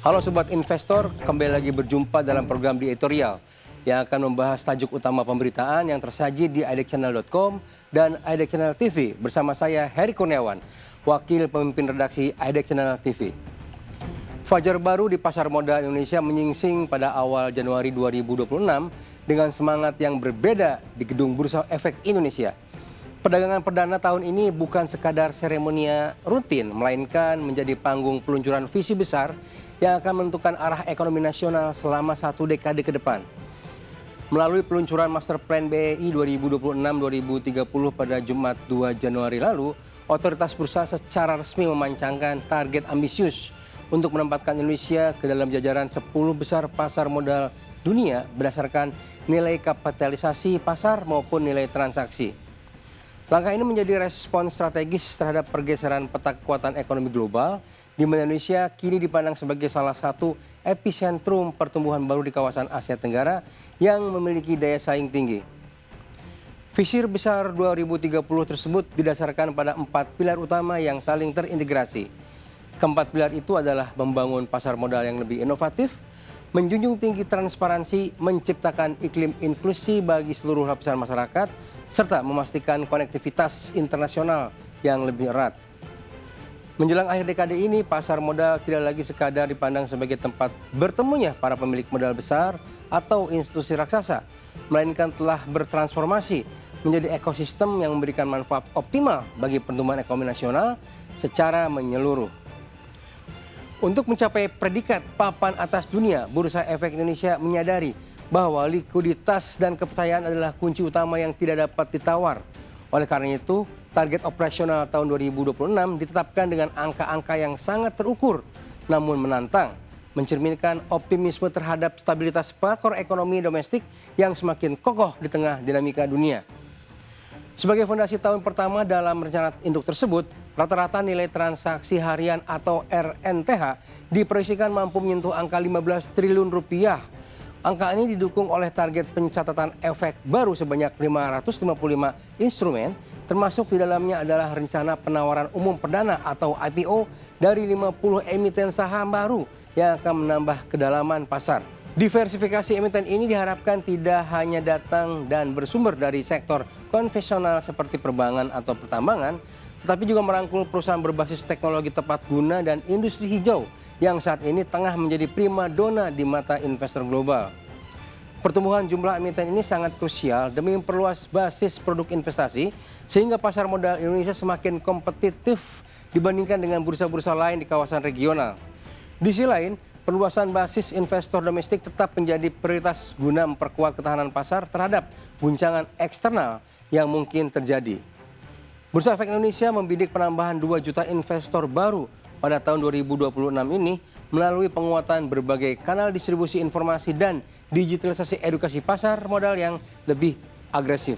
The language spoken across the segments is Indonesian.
Halo Sobat Investor, kembali lagi berjumpa dalam program di editorial yang akan membahas tajuk utama pemberitaan yang tersaji di idexchannel.com dan IDEX Channel TV bersama saya Heri Kurniawan, Wakil Pemimpin Redaksi IDEX Channel TV. Fajar baru di pasar modal Indonesia menyingsing pada awal Januari 2026 dengan semangat yang berbeda di Gedung Bursa Efek Indonesia. Perdagangan perdana tahun ini bukan sekadar seremonia rutin, melainkan menjadi panggung peluncuran visi besar yang akan menentukan arah ekonomi nasional selama 1 dekade ke depan. Melalui peluncuran Master Plan BEI 2026-2030 pada Jumat 2 Januari lalu, otoritas bursa secara resmi memancangkan target ambisius untuk menempatkan Indonesia ke dalam jajaran 10 besar pasar modal dunia berdasarkan nilai kapitalisasi pasar maupun nilai transaksi. Langkah ini menjadi respon strategis terhadap pergeseran peta kekuatan ekonomi global, di mana Indonesia kini dipandang sebagai salah satu epicentrum pertumbuhan baru di kawasan Asia Tenggara yang memiliki daya saing tinggi. Visi besar 2030 tersebut didasarkan pada 4 pilar utama yang saling terintegrasi. Keempat pilar itu adalah membangun pasar modal yang lebih inovatif, menjunjung tinggi transparansi, menciptakan iklim inklusi bagi seluruh lapisan masyarakat, serta memastikan konektivitas internasional yang lebih erat. Menjelang akhir dekade ini, pasar modal tidak lagi sekadar dipandang sebagai tempat bertemunya para pemilik modal besar atau institusi raksasa, melainkan telah bertransformasi menjadi ekosistem yang memberikan manfaat optimal bagi pertumbuhan ekonomi nasional secara menyeluruh. Untuk mencapai predikat papan atas dunia, Bursa Efek Indonesia menyadari bahwa likuiditas dan kepercayaan adalah kunci utama yang tidak dapat ditawar. Oleh karena itu, target operasional tahun 2026 ditetapkan dengan angka-angka yang sangat terukur, namun menantang, mencerminkan optimisme terhadap stabilitas makroekonomi domestik yang semakin kokoh di tengah dinamika dunia. Sebagai fondasi tahun pertama dalam rencana induk tersebut, rata-rata nilai transaksi harian atau RNTH diproyeksikan mampu menyentuh angka 15 triliun rupiah. Angka ini didukung oleh target pencatatan efek baru sebanyak 555 instrumen, termasuk di dalamnya adalah rencana penawaran umum perdana atau IPO dari 50 emiten saham baru yang akan menambah kedalaman pasar. Diversifikasi emiten ini diharapkan tidak hanya datang dan bersumber dari sektor konvensional seperti perbankan atau pertambangan, tetapi juga merangkul perusahaan berbasis teknologi tepat guna dan industri hijau yang saat ini tengah menjadi prima dona di mata investor global. Pertumbuhan jumlah emiten ini sangat krusial demi memperluas basis produk investasi sehingga pasar modal Indonesia semakin kompetitif dibandingkan dengan bursa-bursa lain di kawasan regional. Di sisi lain, perluasan basis investor domestik tetap menjadi prioritas guna memperkuat ketahanan pasar terhadap guncangan eksternal yang mungkin terjadi. Bursa Efek Indonesia membidik penambahan 2 juta investor baru pada tahun 2026 ini melalui penguatan berbagai kanal distribusi informasi dan digitalisasi edukasi pasar modal yang lebih agresif.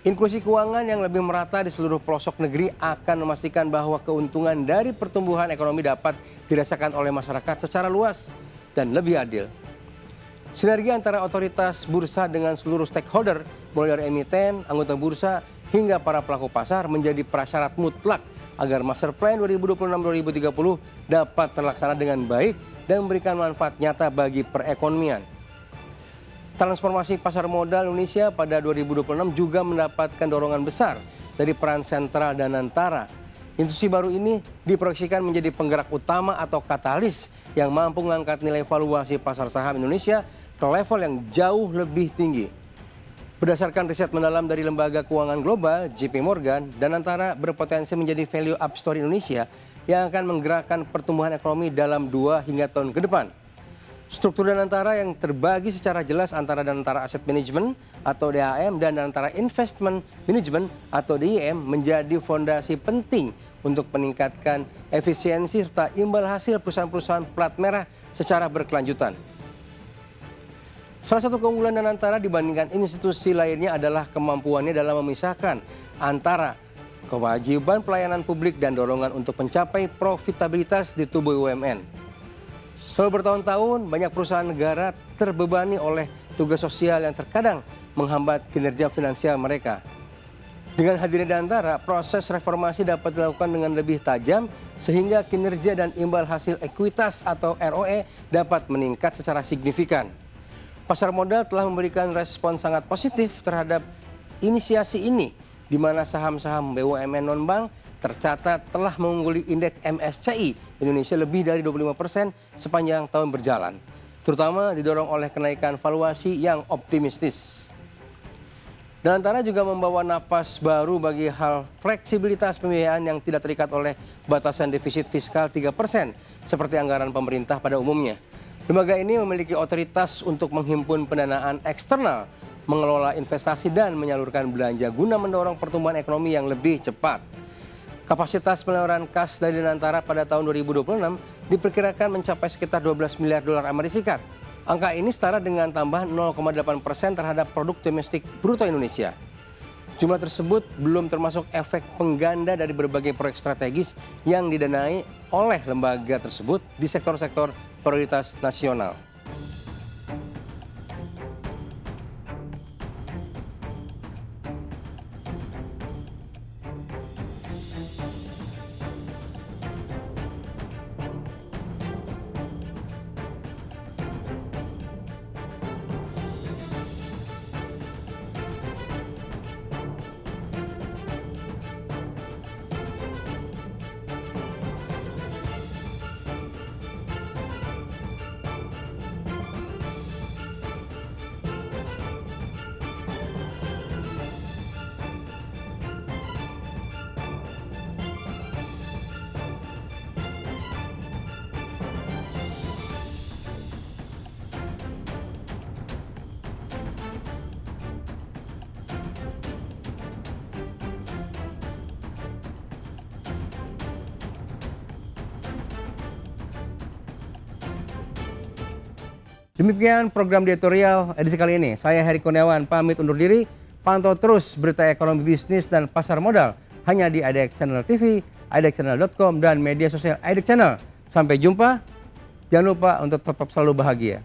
Inklusi keuangan yang lebih merata di seluruh pelosok negeri akan memastikan bahwa keuntungan dari pertumbuhan ekonomi dapat dirasakan oleh masyarakat secara luas dan lebih adil. Sinergi antara otoritas bursa dengan seluruh stakeholder, mulai dari emiten, anggota bursa, hingga para pelaku pasar menjadi prasyarat mutlak agar Master Plan 2026-2030 dapat terlaksana dengan baik dan memberikan manfaat nyata bagi perekonomian. Transformasi pasar modal Indonesia pada 2026 juga mendapatkan dorongan besar dari peran sentral dan Danantara. Institusi baru ini diproyeksikan menjadi penggerak utama atau katalis yang mampu mengangkat nilai valuasi pasar saham Indonesia ke level yang jauh lebih tinggi. Berdasarkan riset mendalam dari Lembaga Keuangan Global, JP Morgan, Danantara berpotensi menjadi value up story Indonesia yang akan menggerakkan pertumbuhan ekonomi dalam 2 hingga tahun ke depan. Struktur Danantara yang terbagi secara jelas antara Danantara Asset Management atau DAM dan Danantara Investment Management atau DIM menjadi fondasi penting untuk meningkatkan efisiensi serta imbal hasil perusahaan-perusahaan plat merah secara berkelanjutan. Salah satu keunggulan Danantara dibandingkan institusi lainnya adalah kemampuannya dalam memisahkan antara kewajiban pelayanan publik dan dorongan untuk mencapai profitabilitas di tubuh BUMN. Selama bertahun-tahun, banyak perusahaan negara terbebani oleh tugas sosial yang terkadang menghambat kinerja finansial mereka. Dengan hadirnya Danantara, proses reformasi dapat dilakukan dengan lebih tajam sehingga kinerja dan imbal hasil ekuitas atau ROE dapat meningkat secara signifikan. Pasar modal telah memberikan respon sangat positif terhadap inisiasi ini, di mana saham-saham BUMN non-bank tercatat telah mengungguli indeks MSCI Indonesia lebih dari 25% sepanjang tahun berjalan, terutama didorong oleh kenaikan valuasi yang optimistis. Dan antara juga membawa napas baru bagi hal fleksibilitas pembiayaan yang tidak terikat oleh batasan defisit fiskal 3% seperti anggaran pemerintah pada umumnya. Lembaga ini memiliki otoritas untuk menghimpun pendanaan eksternal, mengelola investasi dan menyalurkan belanja guna mendorong pertumbuhan ekonomi yang lebih cepat. Kapasitas penyaluran kas dari Danantara pada tahun 2026 diperkirakan mencapai sekitar 12 miliar dolar Amerika Serikat. Angka ini setara dengan tambahan 0,8% terhadap produk domestik bruto Indonesia. Jumlah tersebut belum termasuk efek pengganda dari berbagai proyek strategis yang didanai oleh lembaga tersebut di sektor-sektor prioritas nasional. Demikian program editorial edisi kali ini. Saya Heri Kurniawan pamit undur diri. Pantau terus berita ekonomi bisnis dan pasar modal hanya di IDX Channel TV, idxchannel.com dan media sosial IDX Channel. Sampai jumpa. Jangan lupa untuk tetap selalu bahagia.